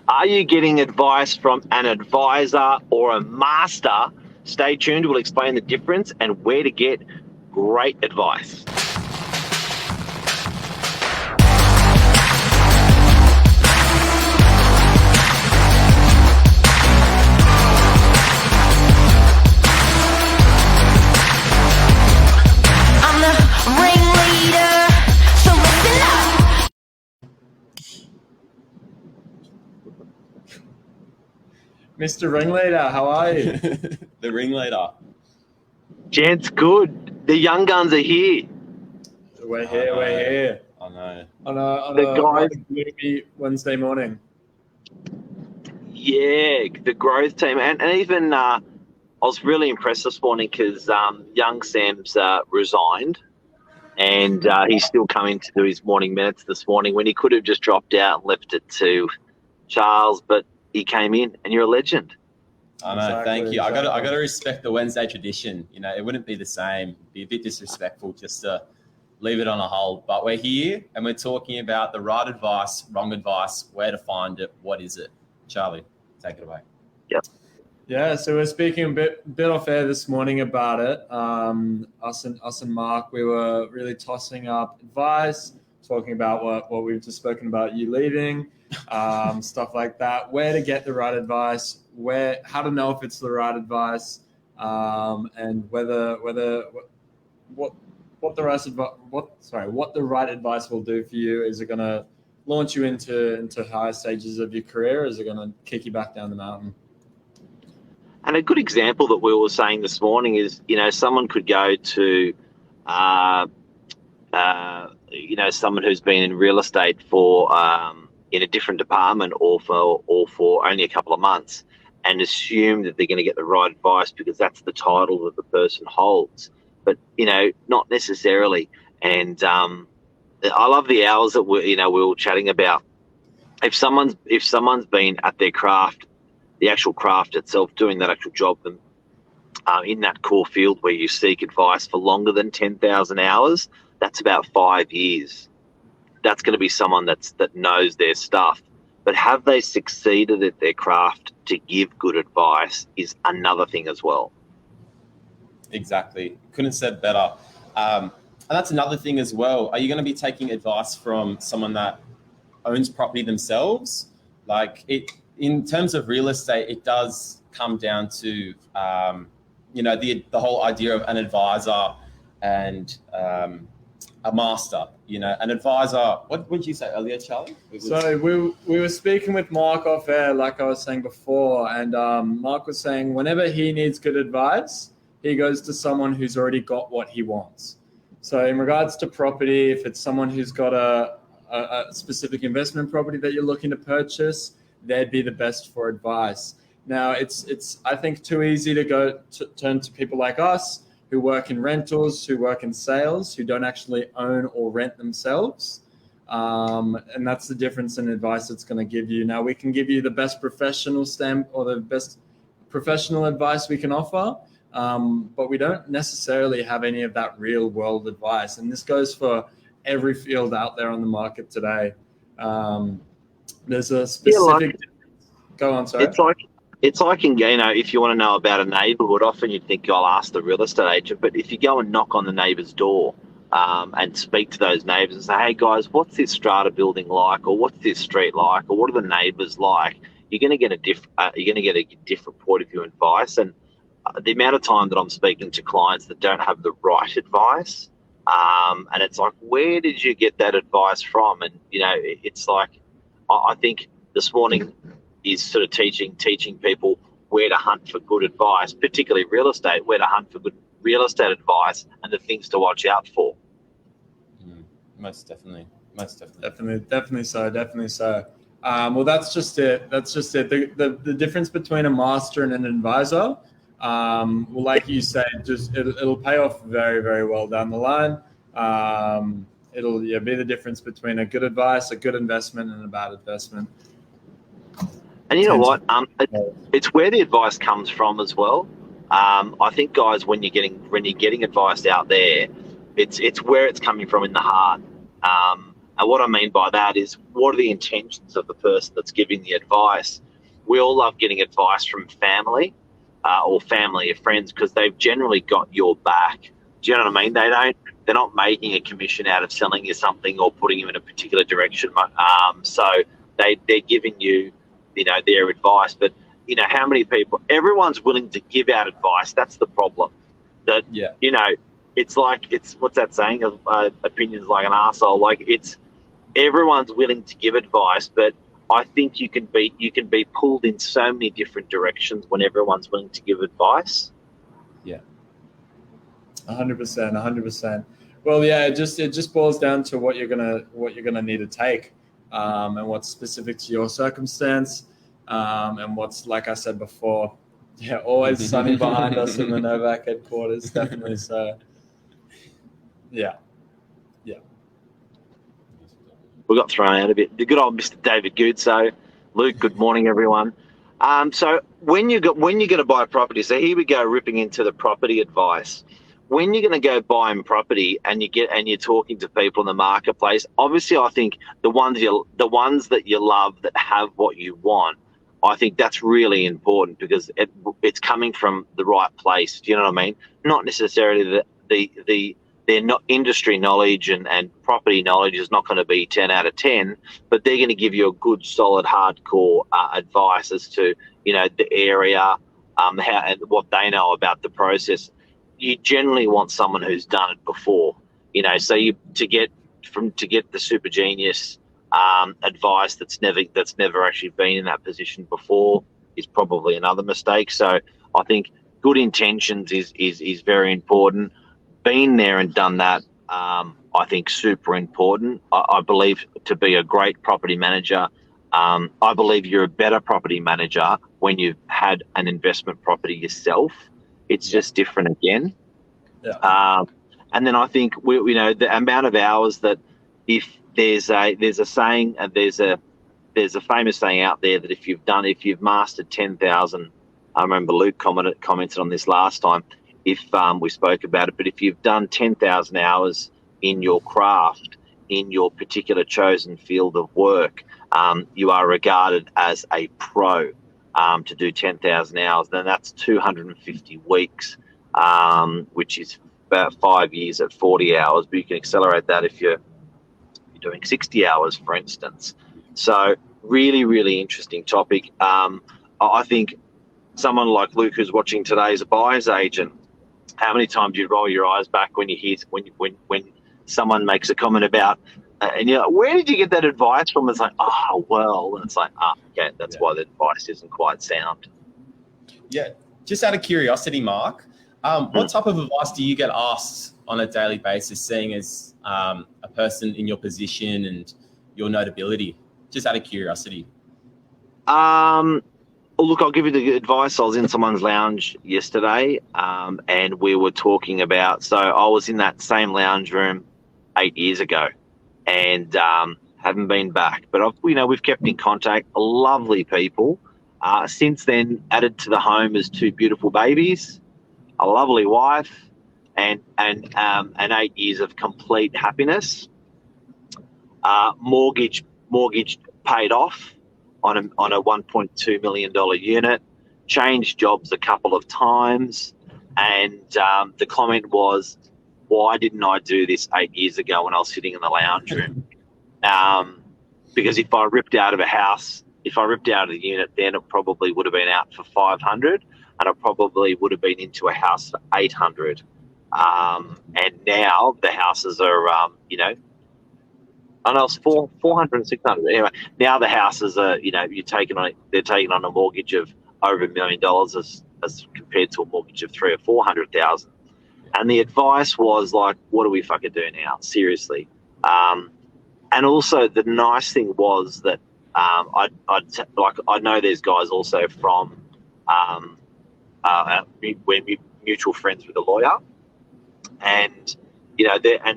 Are you getting advice from an advisor or a master? Stay tuned. We'll explain the difference and where to get great advice. Mr. Ringleader, how are you? The ringleader. Gents, good. The young guns are here. We're here. I know. On a guys- gloomy Wednesday morning. Yeah, the growth team. And even I was really impressed this morning because young Sam's resigned and he's still coming to do his morning minutes this morning when he could have just dropped out and left it to Charles, but he came in, and you're a legend. I know, thank you. I got to respect the Wednesday tradition. You know, it wouldn't be the same. It'd be a bit disrespectful just to leave it on a hold. But we're here, and we're talking about the right advice, wrong advice, where to find it, what is it. Charlie, take it away. Yep. Yeah, so we're speaking a bit off air this morning about it. Us and Mark, we were really tossing up advice, talking about what we've just spoken about, you leaving. Stuff like that, where to get the right advice, how to know if it's the right advice, and what the right advice will do for you. Is it going to launch you into higher stages of your career, or is it going to kick you back down the mountain? And a good example that we were saying this morning is, someone could go to someone who's been in real estate for in a different department or for only a couple of months and assume that they're going to get the right advice because that's the title that the person holds. But, not necessarily. And I love the hours that we were chatting about. If someone's been at their craft, the actual craft itself, doing that actual job, in that core field where you seek advice for longer than 10,000 hours, that's about 5 years. That's going to be someone that knows their stuff. But have they succeeded at their craft to give good advice is another thing as well. Exactly. Couldn't have said better. And that's another thing as well. Are you going to be taking advice from someone that owns property themselves? In terms of real estate, it does come down to, the whole idea of an advisor and a master. An advisor. What did you say earlier, Charlie? So we were speaking with Mark off air, like I was saying before, and Mark was saying whenever he needs good advice, he goes to someone who's already got what he wants. So in regards to property, if it's someone who's got a specific investment property that you're looking to purchase, they'd be the best for advice. Now, it's I think too easy to turn to people like us who work in rentals, who work in sales, who don't actually own or rent themselves. And that's the difference in advice it's going to give you. Now, we can give you the best professional stamp or the best professional advice we can offer, but we don't necessarily have any of that real world advice. And this goes for every field out there on the market today. There's a specific... Go on, sorry. It's like if you want to know about a neighbourhood, often you'd think I'll ask the real estate agent, but if you go and knock on the neighbour's door and speak to those neighbours and say, hey guys, what's this strata building like, or what's this street like, or what are the neighbours like, you're going to get a different point of view advice. And the amount of time that I'm speaking to clients that don't have the right advice, and it's like, where did you get that advice from? And it's like, I think this morning is sort of teaching people where to hunt for good advice, particularly real estate, where to hunt for good real estate advice and the things to watch out for. Most definitely. Definitely so. Well, that's just it. The difference between a master and an advisor, well, like you said, it'll pay off very, very well down the line. It'll be the difference between a good advice, a good investment, and a bad investment. And you know what? It's where the advice comes from as well. I think, guys, when you're getting advice out there, it's where it's coming from in the heart. And what I mean by that is, what are the intentions of the person that's giving the advice? We all love getting advice from family or family or friends because they've generally got your back. Do you know what I mean? They're not making a commission out of selling you something or putting you in a particular direction. So they're giving you, their advice. But, how many people, everyone's willing to give out advice. That's the problem. That, it's what's that saying? Opinions like an arsehole. Like, everyone's willing to give advice, but I think you can be pulled in so many different directions when everyone's willing to give advice. Yeah. 100%. Well, yeah, it just boils down to what you're gonna need to take, and what's specific to your circumstance, and what's, like I said before, always sunny behind us in the Novak headquarters, definitely. So, yeah. We got thrown out a bit. The good old Mr. David Guzzo. Luke, good morning, everyone. So when you're going to buy a property, so here we go, ripping into the property advice. When you're going to go buying property and you're talking to people in the marketplace, obviously I think the ones that you love that have what you want, I think that's really important because it's coming from the right place. Do you know what I mean? Not necessarily their not industry knowledge and property knowledge is not going to be 10 out of 10, but they're going to give you a good, solid, hardcore advice as to, the area, how and what they know about the process. You generally want someone who's done it before, so to get the super genius advice that's never actually been in that position before is probably another mistake. So I think good intentions is very important. Been there and done that, I think super important. I believe to be a great property manager, I believe you're a better property manager when you've had an investment property yourself. It's just different again. Yeah. And then I think the amount of hours that, if there's a saying, and there's a famous saying out there that if you've mastered 10,000, I remember Luke commented on this last time, if we spoke about it, but if you've done 10,000 hours in your craft, in your particular chosen field of work, you are regarded as a pro to do 10,000 hours. Then that's 250 weeks, which is about 5 years at 40 hours, but you can accelerate that if you're doing 60 hours, for instance. So really, really interesting topic. I think someone like Luke who's watching today is a buyer's agent. How many times do you roll your eyes back when you hear when someone makes a comment about, and you're like, where did you get that advice from? It's like, oh, well, and it's like, okay, that's why the advice isn't quite sound. Yeah, just out of curiosity, Mark, what type of advice do you get asked on a daily basis, seeing as a person in your position and your notability? Just out of curiosity. Look, I'll give you the advice. I was in someone's lounge yesterday, and we were talking about. So I was in that same lounge room 8 years ago, and haven't been back. But we've kept in contact. Lovely people. Since then, added to the home is 2 beautiful babies, a lovely wife, and 8 years of complete happiness. Mortgage paid off on a $1.2 million unit, changed jobs a couple of times, and the comment was, why didn't I do this 8 years ago when I was sitting in the lounge room? Because if I ripped out of the unit, then it probably would have been out for 500, and I probably would have been into a house for 800. And now the houses are, I know it's 400 and 600. Anyway, now the houses are, they're taking on a mortgage of over $1 million as compared to a mortgage of 300,000 or 400,000. And the advice was like, what do we fucking do now? Seriously. And also the nice thing was that I know there's guys also from we're mutual friends with a lawyer, and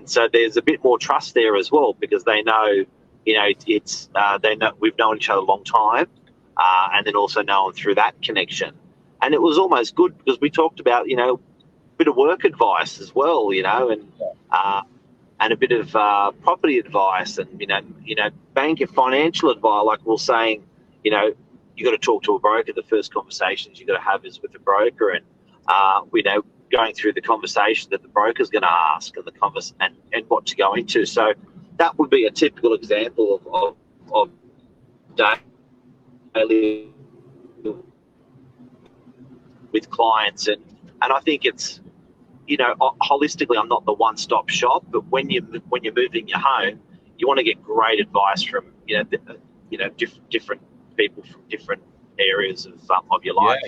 so there's a bit more trust there as well, because they know, they know we've known each other a long time, and then also known through that connection. And it was almost good because we talked about, a bit of work advice as well, and and a bit of property advice, and bank and financial advice. Like we're saying, you got to talk to a broker. The first conversations you got to have is with the broker, and going through the conversation that the broker's going to ask, and and what to go into. So that would be a typical example of daily with clients, and I think it's holistically, I'm not the one-stop shop, but when you're moving your home, you want to get great advice from different people from different areas of your life.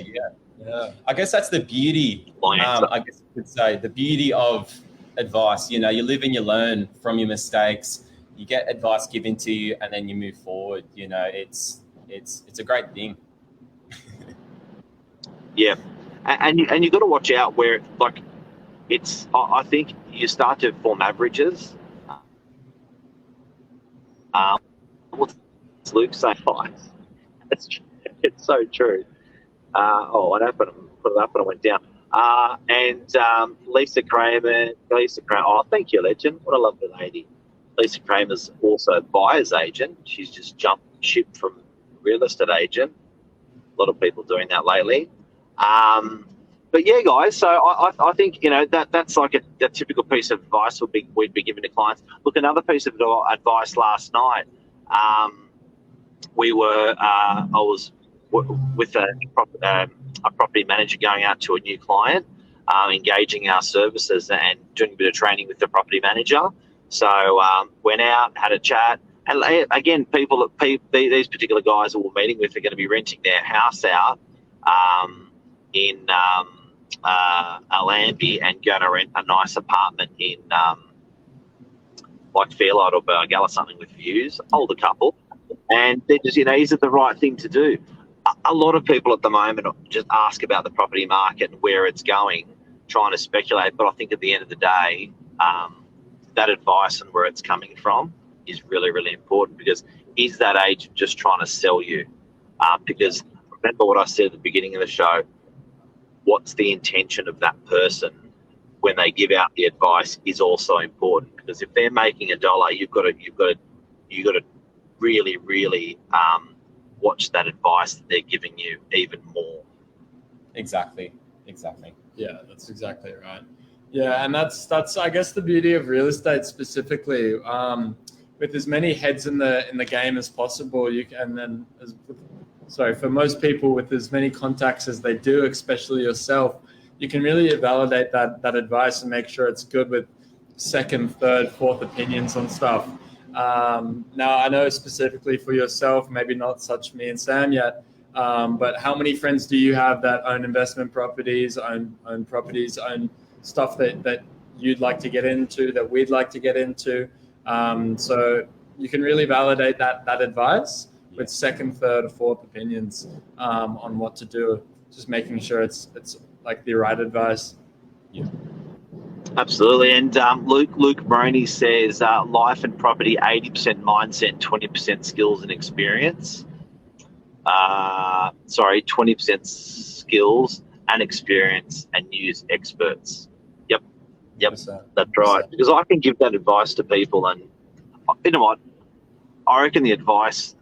Yeah. I guess that's the beauty. I guess you could say the beauty of advice. You live and you learn from your mistakes. You get advice given to you, and then you move forward. It's a great thing. Yeah, and you got to watch out where I think you start to form averages. What's Luke saying? It's so true. What happened? Put it up and it went down. And Lisa Kramer. Oh, thank you, legend. What a lovely lady. Lisa Kramer's also a buyer's agent. She's just jumped ship from real estate agent. A lot of people doing that lately. But yeah, guys. So I think that's like a typical piece of advice we'd be giving to clients. Look, another piece of advice last night. I was with a property manager going out to a new client, engaging our services and doing a bit of training with the property manager. So went out, had a chat, and again, these particular guys that we're meeting with are going to be renting their house out in Allambie and going to rent a nice apartment in like Fairlight or Burgall or something with views. Older couple, and they're just is it the right thing to do? A lot of people at the moment just ask about the property market and where it's going, trying to speculate. But I think at the end of the day, that advice and where it's coming from is really, really important, because is that agent just trying to sell you? Because remember what I said at the beginning of the show, what's the intention of that person when they give out the advice is also important, because if they're making $1, you've got to really, really watch that advice that they're giving you even more. Exactly. Yeah, that's exactly right. Yeah, and that's I guess the beauty of real estate specifically. With as many heads in the game as possible, for most people, with as many contacts as they do, especially yourself, you can really validate that advice and make sure it's good with second, third, fourth opinions on stuff. Now, I know specifically for yourself, maybe not such me and Sam yet, but how many friends do you have that own investment properties, own properties, own stuff that you'd like to get into, that we'd like to get into? So you can really validate that advice with second, third, or fourth opinions on what to do, just making sure it's like the right advice. Yeah. Absolutely. And Luke Moroney says life and property, 80% mindset, 20% skills and experience. 20% skills and experience and use experts. Yep, that's right. Because I can give that advice to people, and you know what? I reckon the advice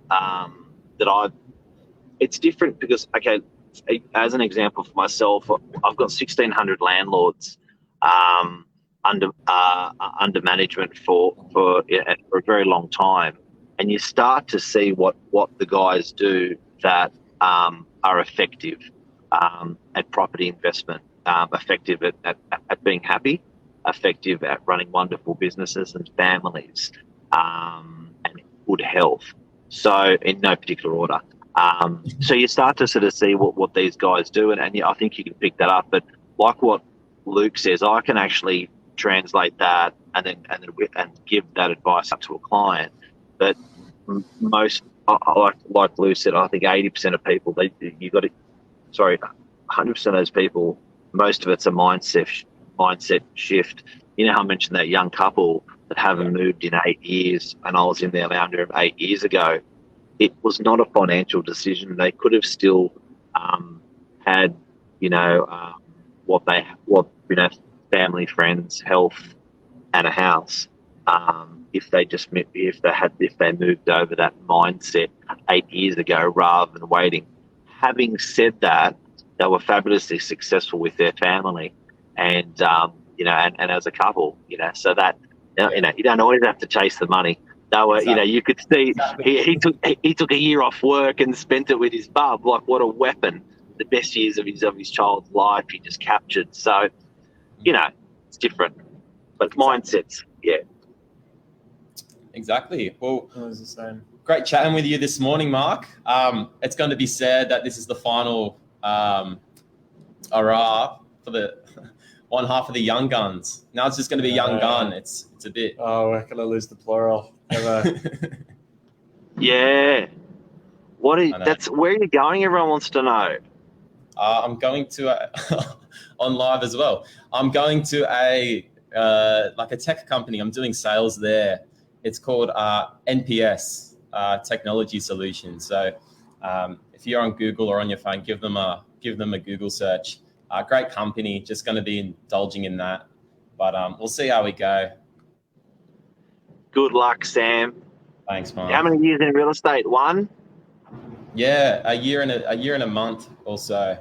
it's different because, okay, as an example for myself, I've got 1,600 landlords under management for a very long time, and you start to see what the guys do that are effective at property investment, effective at being happy, effective at running wonderful businesses and families, and good health. So in no particular order. So you start to sort of see what these guys do, and I think you can pick that up. But like what Luke says, I can actually translate that and give that advice up to a client. But most, like Lou said, I think 80% of people, 100% of those people, most of it's a mindset shift. You know how I mentioned that young couple that haven't moved in 8 years, and I was in their lounge room 8 years ago. It was not a financial decision. They could have still had, family, friends, health, and a house. if they moved over that mindset 8 years ago rather than waiting. Having said that, they were fabulously successful with their family, and and as a couple, so that you don't always have to chase the money. They were, Exactly. you could see he took a year off work and spent it with his bub. Like, what a weapon! The best years of his child's life he just captured. So, it's different, but mindsets, yeah. Exactly. Well, It was the same. great chatting with you this morning, Mark. It's going to be said that this is the final hurrah for the one half of the young guns. Now it's just going to be young gun. It's a bit. Oh, we're gonna lose the plural. Never. Yeah. Where are you going? Everyone wants to know. I'm going to on live as well. I'm going to a tech company. I'm doing sales there. It's called NPS Technology Solutions. So if you're on Google or on your phone, give them a Google search. Great company. Just going to be indulging in that, but we'll see how we go. Good luck, Sam. Thanks, Mark. How many years in real estate? One? Yeah, a year and a month or so.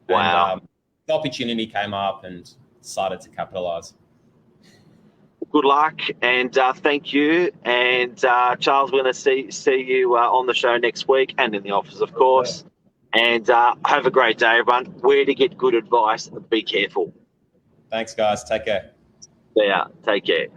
Wow. And, the opportunity came up and decided to capitalize. Good luck, and thank you. And Charles, we're going to see you on the show next week and in the office, of course. And have a great day, everyone. Where to get good advice, be careful. Thanks, guys. Take care. Yeah, take care.